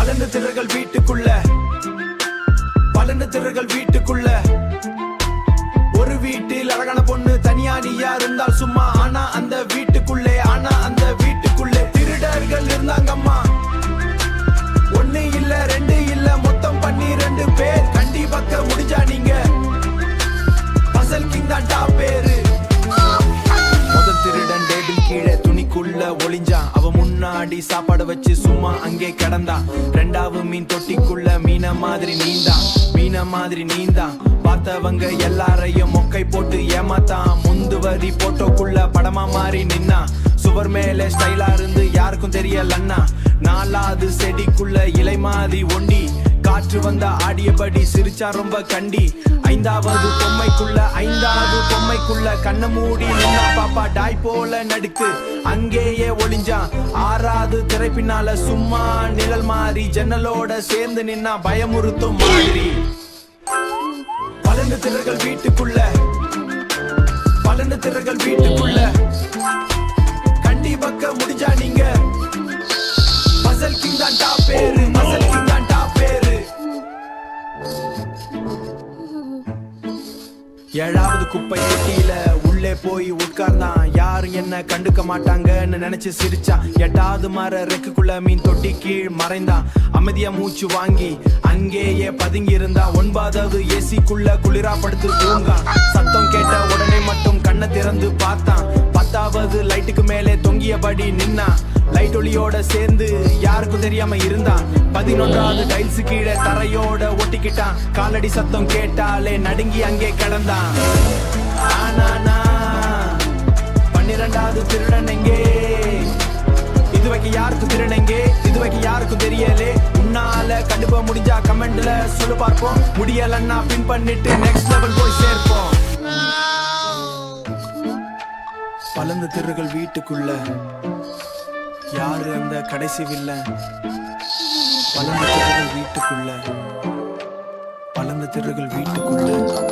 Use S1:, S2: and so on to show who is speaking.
S1: பலந்து திரர்கள் வீட்டுக்குள்ள, பலந்து திரர்கள் வீட்டுக்குள்ள. ஒரு வீட்டில் அழகான பொண்ணு தனியா நீயா இருந்தால் சும்மா. ஆனா அந்த வீட்டுக்குள்ளே, ஆனா அந்த வீட்டுக்குள்ளே திருடர்கள் இருந்தாங்கம்மா. ஒண்ணு இல்ல ரெண்டு இல்ல மொத்தம் 12 பேர். கண்டி பக்க முடிஞ்சா நீங்க பசல் கிங் தான் டாப் பேரு. முதல் திருடன் டேபிள் கீழே துணிக்குள்ள ஒளிஞ்சான். அவ முன்னாடி சாப்பாடு வச்சு சும்மா அங்கே கிடந்தான். ரெண்டாவது மீன் தொட்டிக்குள்ள மீன மாதிரி நீந்தான், மீன மாதிரி நீந்தான். பார்த்தவங்க எல்லாரையும் மொக்கை போட்டு ஏமாத்தான். முந்து வரி போட்டோக்குள்ள படமா மாறி நின்னா. சுவர் மேலே ஸ்டைலா இருந்து யாருக்கும் தெரியலன்னா. நாலாவது செடிக்குள்ள இலை மாதிரி ஒண்டி. காற்று வந்த ஆடியபடி சிரிச்சா ரொம்ப கண்டி. ஐந்தாவது பொம்மைக்குள்ள கண்ண மூடி நின்னா. பாப்பா டாய் போல நடுக்கு அங்கேயே ஒளிஞ்சான். ஆறாவது திரை பின்னால சும்மா நிழல் மாறி ஜன்னலோட சேர்ந்து நின்னா பயமுறுத்தும் மாதிரி. பலந்து திரர்கள் வீட்டுக்குள்ள, பலந்து திரர்கள் வீட்டுக்குள்ள. கண்டி பக்க முடிஞ்சா நீங்க பசல் கிங் தான் டாப் பேரு, பசல் கிங் தான் டாப் பேரு. ஏழாவது குப்பை தொட்டியில உள்ளே போய் உட்கார்ந்தான். யாரும் என்ன கண்டுக்க மாட்டாங்கன்னு நினைச்சு சிரிச்சான். எட்டாவது மர ரெக்குக்குள்ள மீன் தொட்டி கீழ் மறைந்தான். அமைதியா மூச்சு வாங்கி அங்கேயே பதுங்கி இருந்தான். 9வது ஏசிக்குள்ள குளிரா படுத்து தூங்கான். சத்தம் கேட்ட உடனே மட்டும் கண்ணை திறந்து பார்த்தான். 10வது லைட்டுக்கு மேலே தொங்கியபடி நின்னா. லைட் ஒளியோட சேர்ந்து யாருக்கும் தெரியாம இருந்தான். 11வது டைல்ஸ் கீழே தரையோட ஒட்டிக்கிட்டான். காலடி சத்தம் கேட்டாலே நடுங்கி அங்கே கிடந்தான். 12வது திருடன் எங்கே? இதுவரைக்கும் யாருக்கும் திருடங்க, இதுவரைக்கும் யாருக்கும் தெரியலே. உன்னால கண்டுப முடிஞ்சா கமெண்ட்ல சொல்லு பார்ப்போம். முடியலன்னா பின் பண்ணிட்டு நெக்ஸ்ட் லெவல் போய் சேர்ப்போம். பலந்து திருகள் வீட்டுக்குள்ள, யாரு அந்த கடைசி வில்லன்? பலந்து திருகள் வீட்டுக்குள்ள, பலந்து திருகள் வீட்டுக்குள்ள.